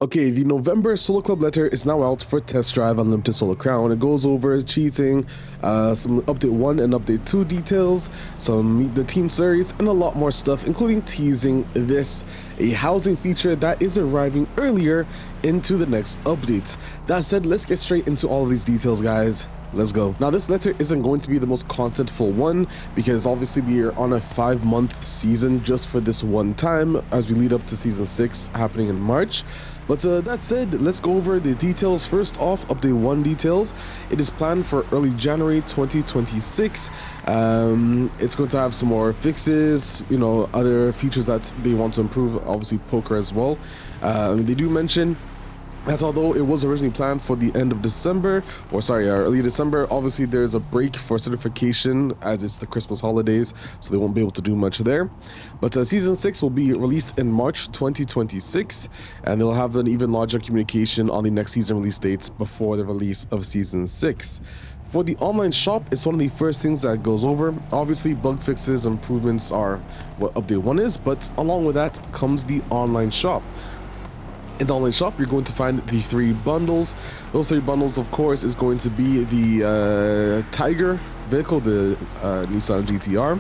Okay, the November Solo Club letter is now out for test drive on Limited Solo Crown. It goes over cheating, some Update 1 and Update 2 details, some Meet the Team series, and a lot more stuff, including teasing a housing feature that is arriving earlier into the next update. That said, let's get straight into all of these details, guys. Let's go. Now, this letter isn't going to be the most contentful one because obviously we are on a 5-month season just for this one time as we lead up to Season 6 happening in March. But that said, let's go over the details. First off, Update 1 details. It is planned for early January 2026. It's going to have some more fixes, other features that they want to improve, obviously poker as well. They do mention that although it was originally planned for the end of December, early December, obviously there's a break for certification as it's the Christmas holidays, so they won't be able to do much there. But Season 6 will be released in March 2026, and they'll have an even larger communication on the next season release dates before the release of Season 6. For the online shop, it's one of the first things that goes over. Obviously, bug fixes, improvements are what Update 1 is, but along with that comes the online shop. In the online shop, you're going to find the 3 bundles. Those 3 bundles, of course, is going to be the Tiger vehicle, the Nissan GTR,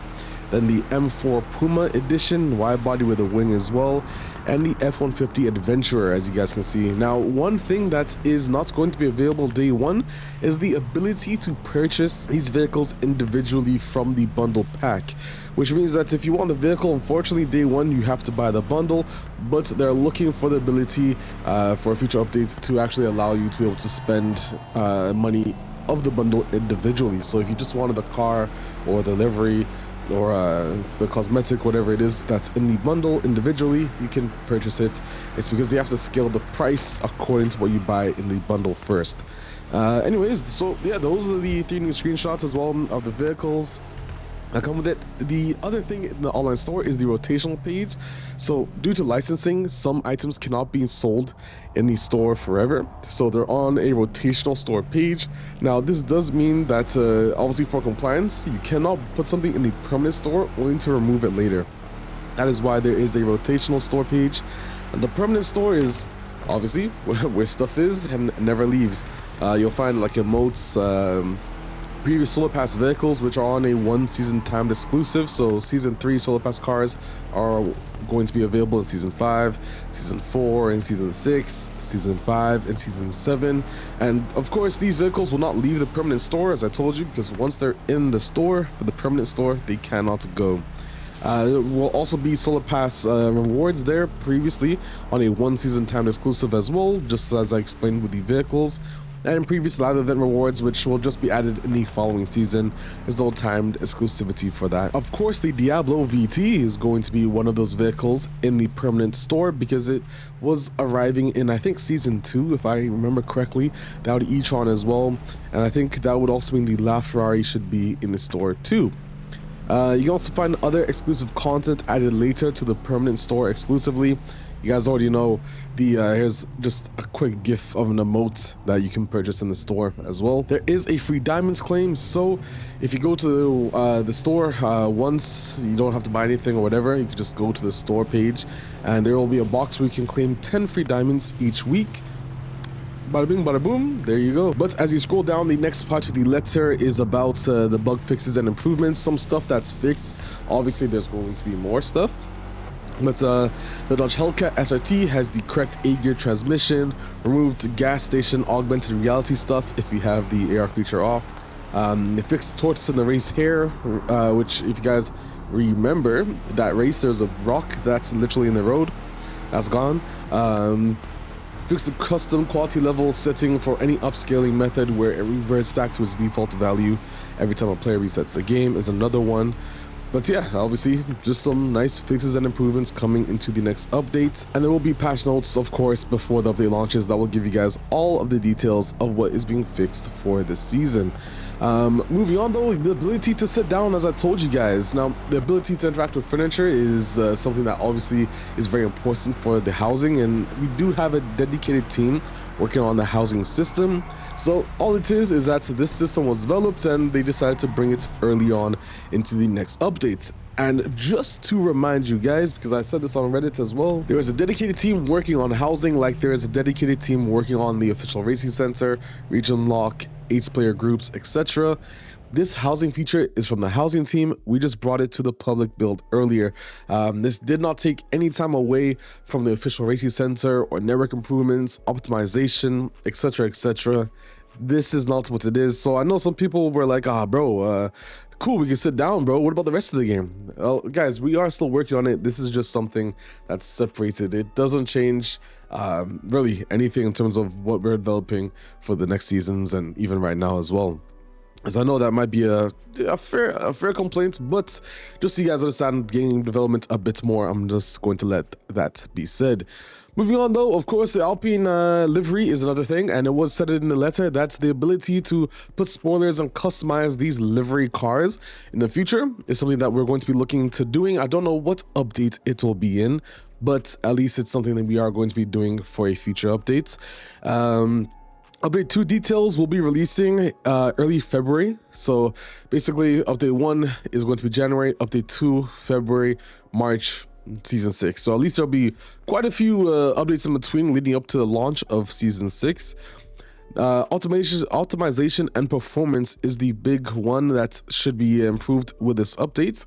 then the M4 Puma edition, wide body with a wing as well, and the F-150 Adventurer, as you guys can see. Now, one thing that is not going to be available day one is the ability to purchase these vehicles individually from the bundle pack, which means that if you want the vehicle, unfortunately, day one, you have to buy the bundle, but they're looking for the ability for a future update to actually allow you to be able to spend money of the bundle individually. So if you just wanted the car or the livery or the cosmetic, whatever it is that's in the bundle individually, you can purchase it. It's because they have to scale the price according to what you buy in the bundle first. Anyways, so yeah, those are the 3 new screenshots as well of the vehicles that come with it. The other thing in the online store is the rotational page. So due to licensing, some items cannot be sold in the store forever, so they're on a rotational store page. Now this does mean that obviously for compliance, you cannot put something in the permanent store only to remove it later. That is why there is a rotational store page, and the permanent store is obviously where stuff is and never leaves. You'll find like emotes, previous Solar Pass vehicles, which are on a 1 season timed exclusive. So Season 3 Solar Pass cars are going to be available in Season 5, Season 4, and Season 6, Season 5, and Season 7. And of course, these vehicles will not leave the permanent store, as I told you, because once they're in the store for the permanent store, they cannot go. There will also be Solar Pass rewards there previously on a 1 season timed exclusive as well, just as I explained with the vehicles. And previous live event rewards, which will just be added in the following season. There's no timed exclusivity for that. Of course, the Diablo VT is going to be one of those vehicles in the permanent store because it was arriving in, I think, Season 2, if I remember correctly. That would e-tron as well, and I think that would also mean the LaFerrari should be in the store too. You can also find other exclusive content added later to the permanent store exclusively. You guys already know here's just a quick gif of an emote that you can purchase in the store as well. There is a free diamonds claim, so if you go to the store once, you don't have to buy anything or whatever. You can just go to the store page and there will be a box where you can claim 10 free diamonds each week. Bada bing, bada boom, there you go. But as you scroll down, the next part of the letter is about the bug fixes and improvements. Some stuff that's fixed. Obviously, there's going to be more stuff. But the Dodge Hellcat SRT has the correct 8-gear transmission, removed gas station augmented reality stuff if you have the AR feature off. They fixed tortoise in the race hair, which if you guys remember that race, there's a rock that's literally in the road. That's gone. Fix the custom quality level setting for any upscaling method where it reverts back to its default value every time a player resets the game is another one. But yeah, obviously, just some nice fixes and improvements coming into the next update. And there will be patch notes, of course, before the update launches that will give you guys all of the details of what is being fixed for this season. Moving on though, the ability to sit down, as I told you guys. Now, the ability to interact with furniture is something that obviously is very important for the housing, and we do have a dedicated team working on the housing system. So all it is that this system was developed and they decided to bring it early on into the next update. And just to remind you guys, because I said this on Reddit as well, there is a dedicated team working on housing, like there is a dedicated team working on the official racing center, region lock, 8-player groups, etc. This housing feature is from the housing team. We just brought it to the public build earlier. This did not take any time away from the official racing center or network improvements, optimization, etc, etc. This is not what it is. So I know some people were like, bro, cool, we can sit down, bro. What about the rest of the game? Well, guys, we are still working on it. This is just something that's separated. It doesn't change really anything in terms of what we're developing for the next seasons and even right now as well. As I know that might be a fair complaint, but just so you guys understand game development a bit more, I'm just going to let that be said. Moving on though, of course, the Alpine livery is another thing, and it was said in the letter. That's the ability to put spoilers and customize these livery cars in the future is something that we're going to be looking to doing. I don't know what update it will be in, but at least it's something that we are going to be doing for a future update. Update 2 details will be releasing early February. So basically update 1 is going to be January, update 2 February, March, season 6. So at least there'll be quite a few updates in between leading up to the launch of season 6. Optimization and performance is the big one that should be improved with this update.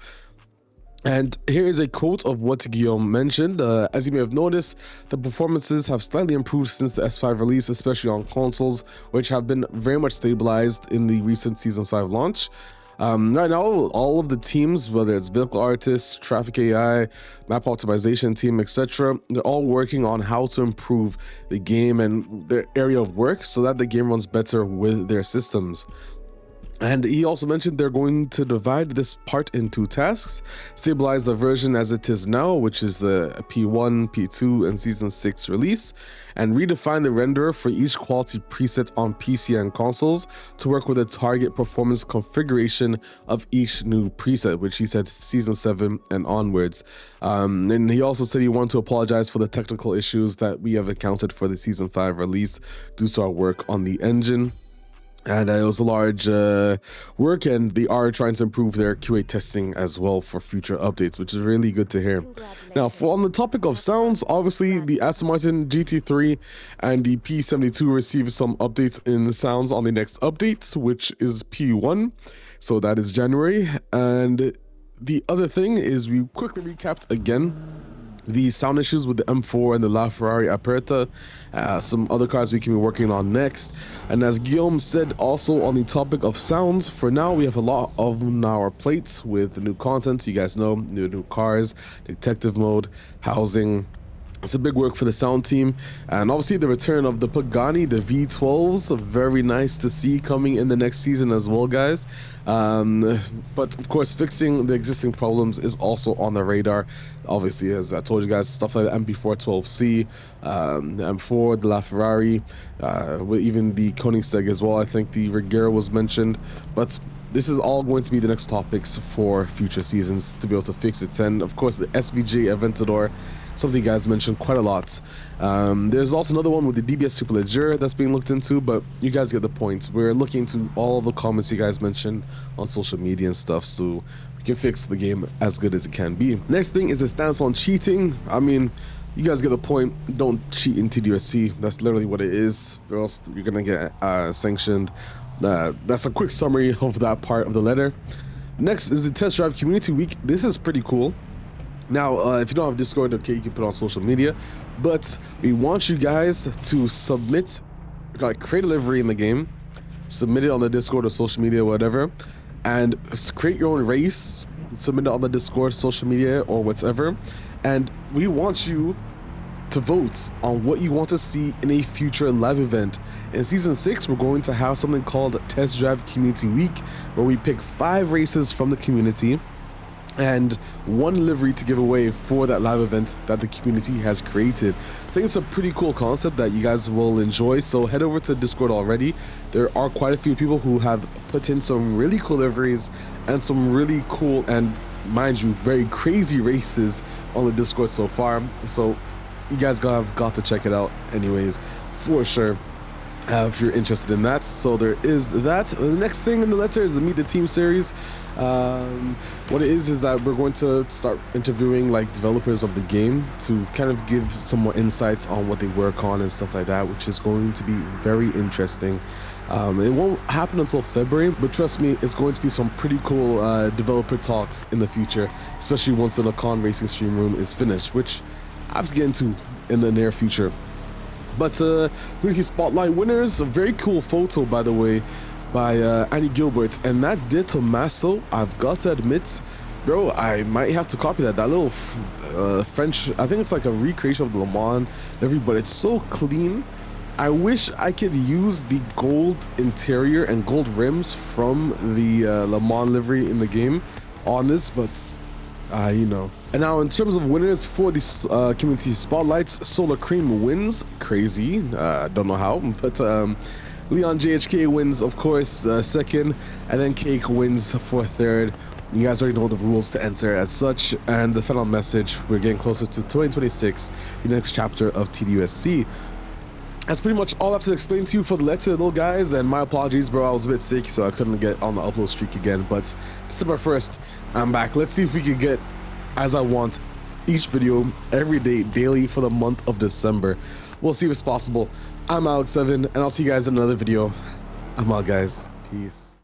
And here is a quote of what Guillaume mentioned. As you may have noticed, the performances have slightly improved since the S5 release, especially on consoles, which have been very much stabilized in the recent Season 5 launch. Right now, all of the teams, whether it's vehicle artists, traffic AI, map optimization team, etc., they're all working on how to improve the game and their area of work so that the game runs better with their systems. And he also mentioned they're going to divide this part into tasks, stabilize the version as it is now, which is the P1, P2, and Season 6 release, and redefine the renderer for each quality preset on PC and consoles to work with the target performance configuration of each new preset, which he said Season 7 and onwards. And he also said he wanted to apologize for the technical issues that we have encountered for the Season 5 release due to our work on the engine. And it was a large work, and they are trying to improve their QA testing as well for future updates, which is really good to hear. Now, on the topic of sounds, obviously the Aston Martin GT3 and the P72 received some updates in the sounds on the next updates, which is P1, so that is January. And the other thing is we quickly recapped again the sound issues with the M4 and the LaFerrari Aperta, some other cars we can be working on next. And as Guillaume said also on the topic of sounds, for now we have a lot on our plates with the new content. You guys know, the new cars, detective mode, housing. It's a big work for the sound team, and obviously the return of the Pagani, the V12s, very nice to see coming in the next season as well, guys. But of course, fixing the existing problems is also on the radar. Obviously, as I told you guys, stuff like the MP412C, the M4, the LaFerrari, with even the Koenigsegg as well. I think the Regera was mentioned, but this is all going to be the next topics for future seasons to be able to fix it. And of course, the SVJ Aventador, something you guys mentioned quite a lot. There's also another one with the DBS Superleggera that's being looked into, but you guys get the point. We're looking into all of the comments you guys mentioned on social media and stuff, so we can fix the game as good as it can be. Next thing is a stance on cheating. I mean, you guys get the point. Don't cheat in TDUSC. That's literally what it is, or else you're gonna get sanctioned. That's a quick summary of that part of the letter. Next is the Test Drive Community Week. This is pretty cool. Now, if you don't have Discord, okay, you can put it on social media, but we want you guys to submit, like, create a livery in the game, submit it on the Discord or social media, whatever, and create your own race, submit it on the Discord, social media, or whatever, and we want you to vote on what you want to see in a future live event. In Season 6, we're going to have something called Test Drive Community Week, where we pick 5 races from the community and 1 livery to give away for that live event that the community has created. I think it's a pretty cool concept that you guys will enjoy, so head over to Discord already. There are quite a few people who have put in some really cool liveries and some really cool and, mind you, very crazy races on the Discord so far, so you guys have got to check it out anyways, for sure. if you're interested in that. So there is that. The next thing in the letter is the Meet the Team series. What it is that we're going to start interviewing like developers of the game to kind of give some more insights on what they work on and stuff like that, which is going to be very interesting. It won't happen until February, but trust me, it's going to be some pretty cool developer talks in the future, especially once the Lacan Racing Stream Room is finished, which I have to get into in the near future. But Community Spotlight winners, a very cool photo, by the way, by Annie Gilbert, and that De Tomaso, I've got to admit, bro, I might have to copy that. That little French, I think it's like a recreation of the Le Mans livery, but it's so clean. I wish I could use the gold interior and gold rims from the Le Mans livery in the game on this, but you know. And now in terms of winners for these community spotlights, Solar Cream wins. Crazy. Don't know how, but Leon JHK wins, of course, second, and then Cake wins for third. You guys already know the rules to enter as such. And the final message, we're getting closer to 2026, the next chapter of TDUSC. That's pretty much all I have to explain to you for the letter, little guys, and my apologies, bro, I was a bit sick, so I couldn't get on the upload streak again, but December 1st, I'm back. Let's see if we can get, as I want, each video every day, daily, for the month of December. We'll see if it's possible. I'm Alex7, and I'll see you guys in another video. I'm out, guys. Peace.